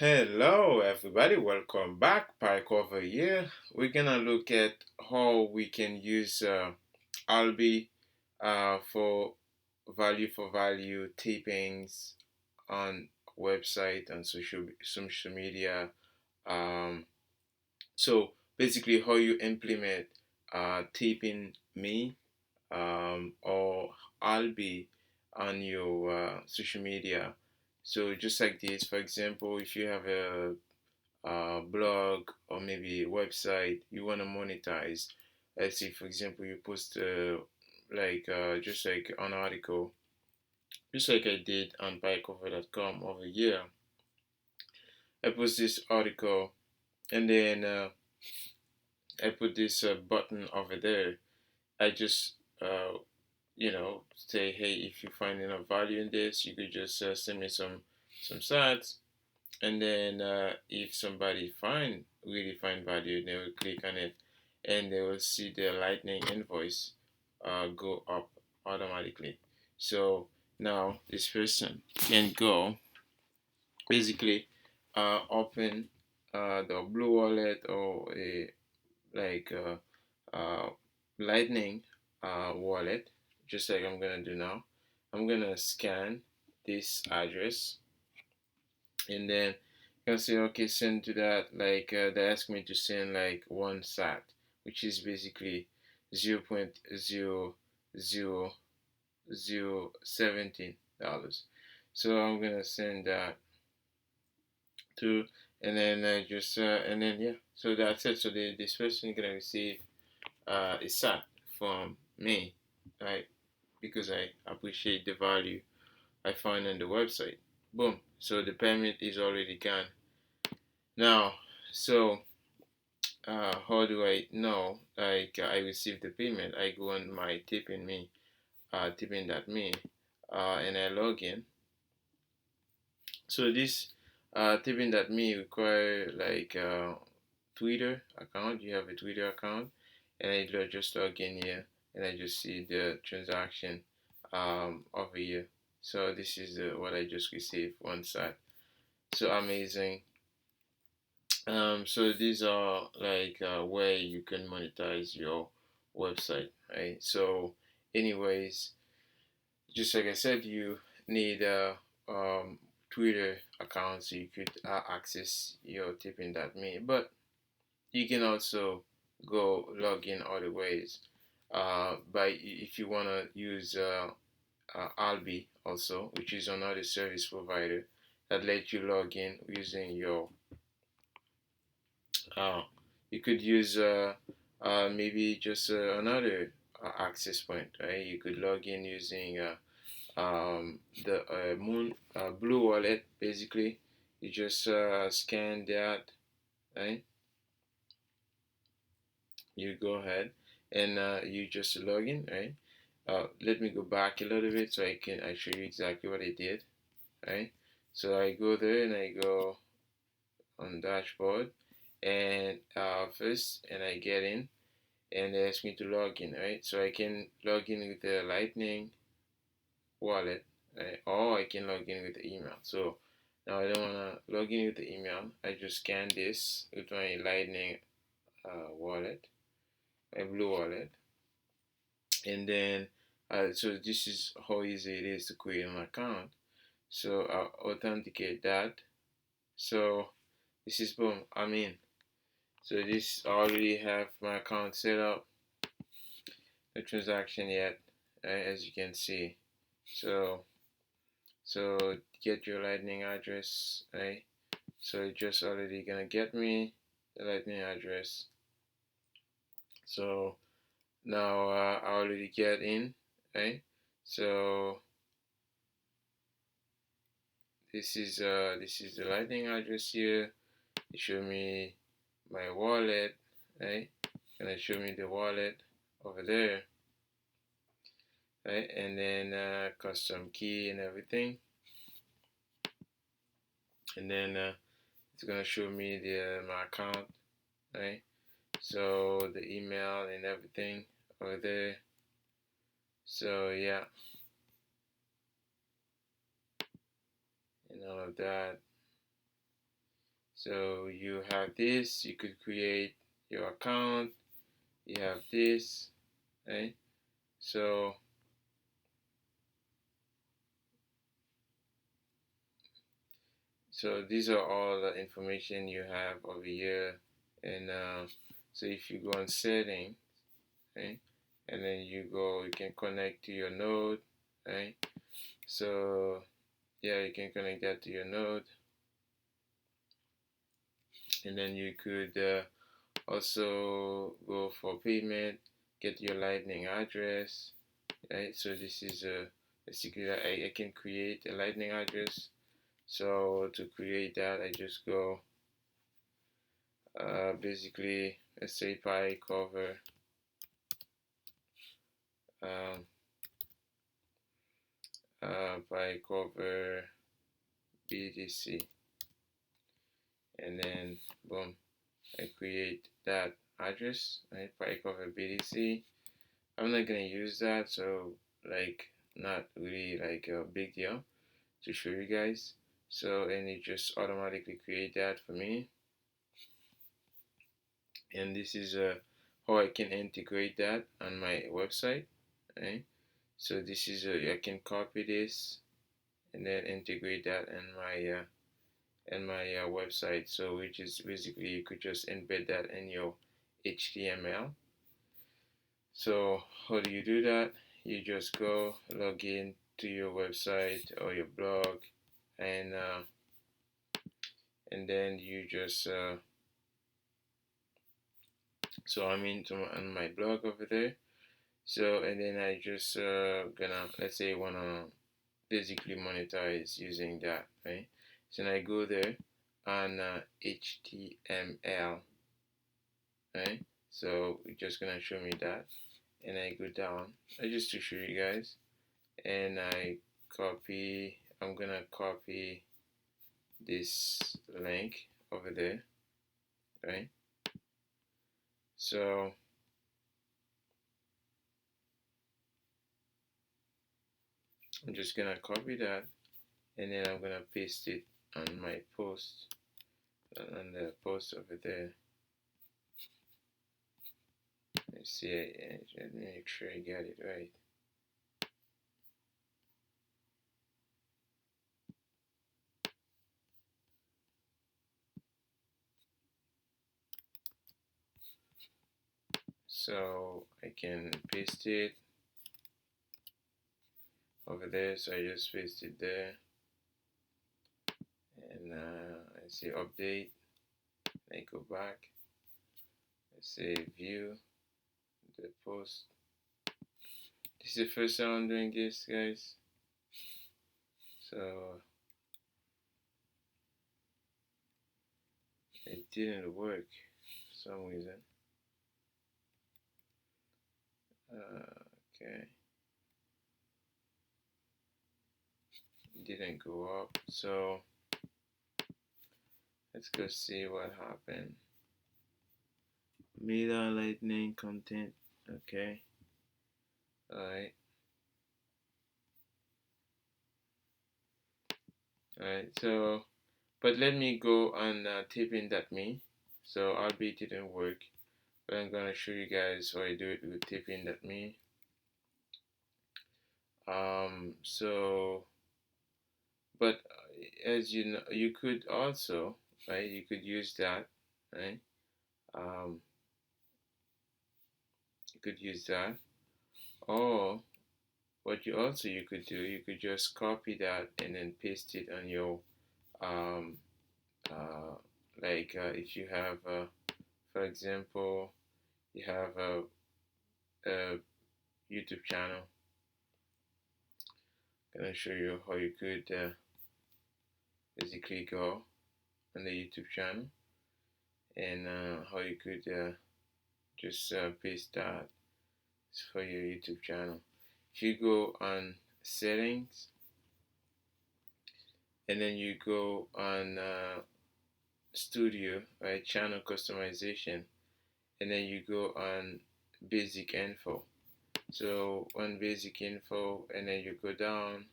Hello, everybody. Welcome back. PieCover here. We're gonna look at how we can use alby for value tapings on website and social media. Um, so basically, how you implement taping me or alby on your social media. So just like this, for example, if you have a blog or maybe a website you want to monetize. Let's say, for example, you post just like an article, just like I did on PieCover.com over here. I post this article and then I put this button over there. I just say, hey, if you find enough value in this, you could just send me some stats. And then if somebody really find value, they will click on it and they will see the lightning invoice go up automatically. So now this person can go basically open the blue wallet or a like lightning wallet, just like I'm gonna do now. I'm gonna scan this address and then you can say okay, send to that, like they ask me to send like one sat, which is basically 0.00017 dollars. So I'm gonna send that to, and then just and then yeah, so that's it. So this person is gonna receive a sat from me, right? Because I appreciate the value I find on the website. Boom, so the payment is already gone. Now, so how do I know like I received the payment? I go on my tipping.me, and I log in. So this tipping.me require like Twitter account. You have a Twitter account, and I just log in here, and I just see the transaction over here. So this is what I just received one side. So amazing. So these are like where you can monetize your website, right? So, anyways, just like I said, you need a Twitter account so you could access your tipping.me, but you can also go log in other ways. By if you wanna use Alby also, which is another service provider that lets you log in using your Uh, you could use maybe just another access point, right? You could log in using the Moon Blue Wallet. Basically, you just scan that, right? You go ahead and you just log in, right? Let me go back a little bit so I show you exactly what I did, right? So I go there and I go on dashboard and first and I get in and they ask me to log in, right? So I can log in with the Lightning wallet, right? Or I can log in with the email. So now I don't want to log in with the email. I just scan this with my Lightning wallet, my blue wallet, and then so this is how easy it is to create an account. So I'll authenticate that. So this is boom. I'm in. So this I already have my account set up. No transaction yet, as you can see. So get your lightning address, right? So it's just already gonna get me the lightning address. So now I already get in, right? So this is the lightning address here. It show me my wallet, right? Gonna show me the wallet over there, right? And then custom key and everything. And then it's gonna show me the my account, right? So the email and everything over there. So yeah, and all of that. So you have this, you could create your account, you have this, right? So these are all the information you have over here. And so if you go on setting, right, and then you can connect to your node, right? So yeah, you can connect that to your node, and then you could also go for payment, get your lightning address, right? So this is basically I can create a lightning address. So to create that, I just go basically, let's say PieCover, um, PieCover BTC, and then boom, I create that address, right? PieCover BTC. I'm not gonna use that, so like not really like a big deal to show you guys. So and it just automatically create that for me, and this is how I can integrate that on my website, right? So this is I can copy this and then integrate that in my website. So which is basically you could just embed that in your HTML. So how do you do that? You just go log in to your website or your blog, and then you just so I'm on my blog over there. So and then I just gonna, let's say, wanna basically monetize using that, right? So then I go there on HTML, right? So it's just gonna show me that, and I go down, just to show you guys, and I'm gonna copy this link over there, right? So I'm just gonna copy that, and then I'm gonna paste it on my post, on the post over there. Let's see, let me make sure I got it right. So I can paste it over there. So I just paste it there, and I say update. I go back. I say view the post. This is the first time I'm doing this, guys. So it didn't work for some reason. Okay, it didn't go up. So let's go see what happened. Meta lightning content. Okay. Alright. Alright. So, but let me go on tipping.me. So alby didn't work, but I'm gonna show you guys how I do it with tipping.me. So, but as you know, you could also, right? You could use that, right? You could use that, or what you could do, you could just copy that and then paste it on your um, uh, if you have, for example, you have a YouTube channel. I'm gonna show you how you could basically go on the YouTube channel, and how you could just paste that for your YouTube channel. If you go on settings, and then you go on studio, right, channel customization, and then you go on basic info. So on basic info, and then you go down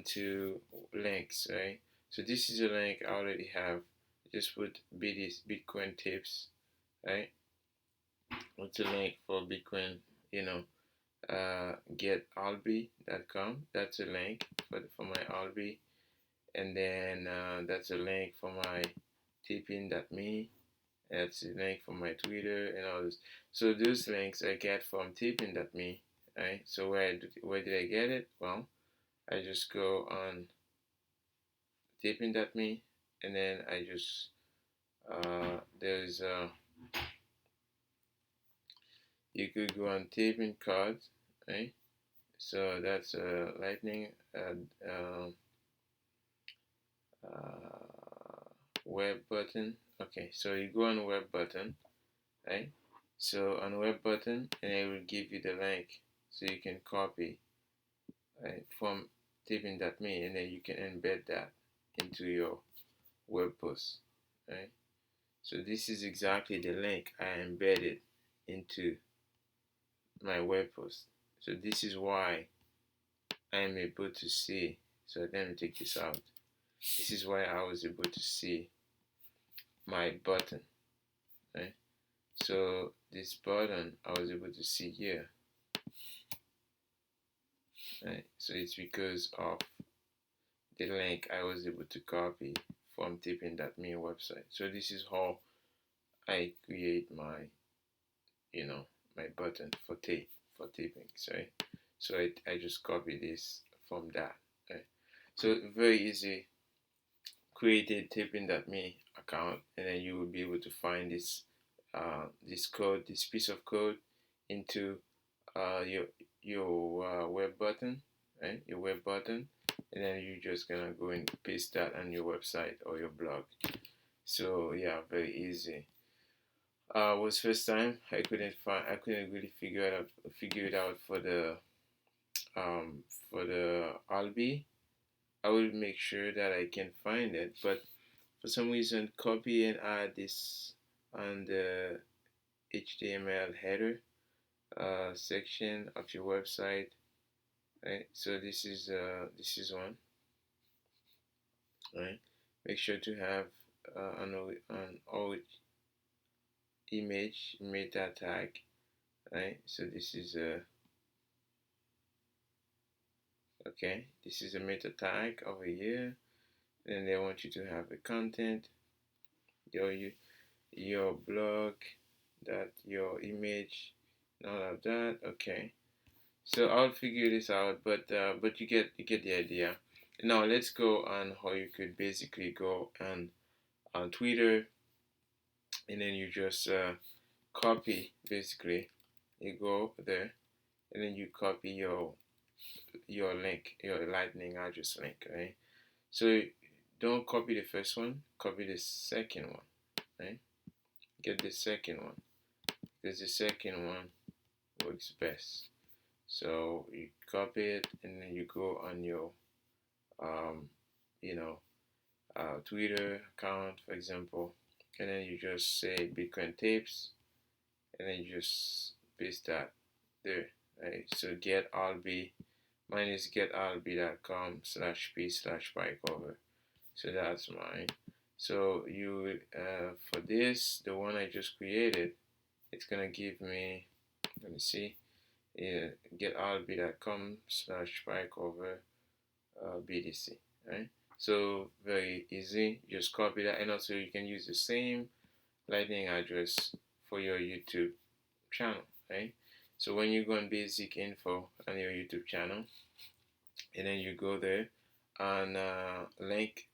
to links, right? So this is a link I already have. Just put Bitcoin tips, right? What's a link for Bitcoin? You know, get alby.com. That's a link for my alby, and then that's a link for my tipping.me. That's a link for my Twitter and all this. So those links I get from tipping.me, right? So where did I get it? Well, I just go on tipping.me, and then I just there's you could go on tipping cards, right? So that's a lightning web button. Okay, so you go on web button, right? So on web button, and it will give you the link, so you can copy, right, from tipping.me, and then you can embed that into your web post, right? So this is exactly the link I embedded into my web post. So this is why I am able to see. So let me take this out. This is why I was able to see my button, right? So this button I was able to see here, right? So it's because of the link I was able to copy from tipping.me website. So this is how I create my, my button for tipping, right? So I just copy this from that, right? So very easy. Create a tipping.me account, and then you will be able to find this piece of code into your web button, right? Your web button, and then you're just gonna go and paste that on your website or your blog. So yeah, very easy. Was first time I couldn't really figure it out for the alby. I will make sure that I can find it, but for some reason copy and add this on the HTML header section of your website, right? So this is one, right? Make sure to have an old image meta tag, right? So this is a okay. This is a meta tag over here, and they want you to have the content, your your blog, that your image, and all of that. Okay. So I'll figure this out, but you get the idea. Now let's go on how you could basically go on Twitter, and then you just copy, basically. You go there, and then you copy your link, your lightning address link, right? So don't copy the first one, copy the second one, right? Get the second one, because the second one works best. So you copy it, and then you go on your um, you know, Twitter account, for example, and then you just say Bitcoin tips, and then you just paste that there, right? So get alby, mine is getalby.com/p/PieCover. So that's mine. So you for this, the one I just created, it's gonna give me, let me see, yeah, getalby.com/PieCover BTC, right? So very easy, just copy that, and also you can use the same lightning address for your YouTube channel, right? So when you go on basic info on your YouTube channel, and then you go there and link,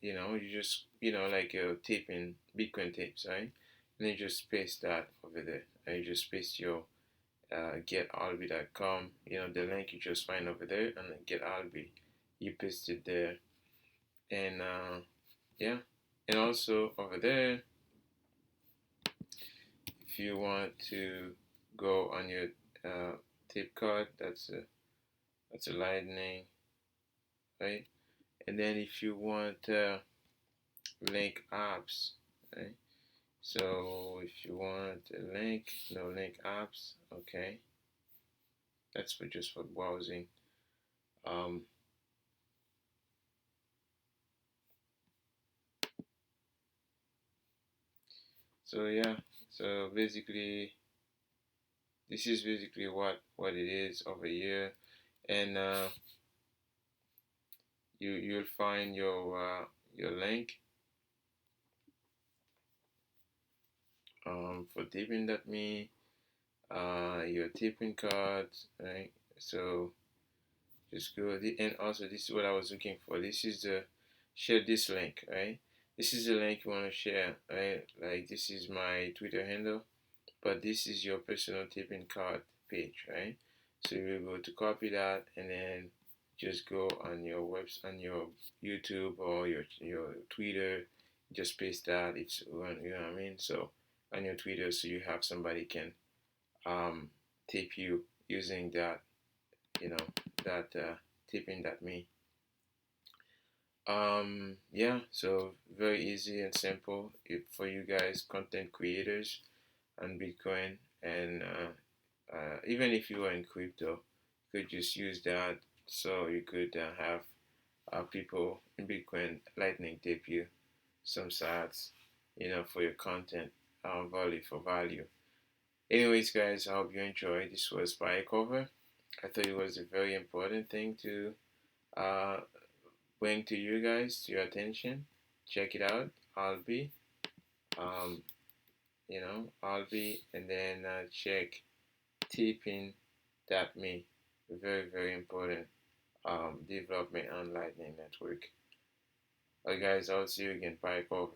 you just, like you're taping Bitcoin tapes, right? And you just paste that over there, and you just paste your getalby.com, the link you just find over there, and then getalby, you paste it there, and yeah, and also over there, if you want to go on your tape card, that's a lightning, right? And then if you want link apps, right? So if you want a link, no link apps, okay, that's for just for browsing. Um, So yeah, so basically this is basically what it is over here, and you'll find your link for tipping.me, your tipping cards, right? So just go, and also this is what I was looking for. This is the share this link, right? This is the link you want to share, right? Like this is my Twitter handle, but this is your personal tipping card page, right? So you go to copy that and then just go on your on your YouTube or your Twitter, just paste that. It's you know what I mean. So on your Twitter, so you have somebody can tip you using that, you know, that tipping.me. Yeah, so very easy and simple for you guys, content creators on Bitcoin, and even if you are in crypto, you could just use that so you could have people in Bitcoin Lightning tip you some sats, you know, for your content, value for value. Anyways, guys, I hope you enjoyed. This was PieCover. I thought it was a very important thing to uh, bring to you guys, to your attention. Check it out, alby, um, alby, and then check tipping.me. Very, very important development on Lightning Network. Alright, guys, I'll see you again. Bye, over.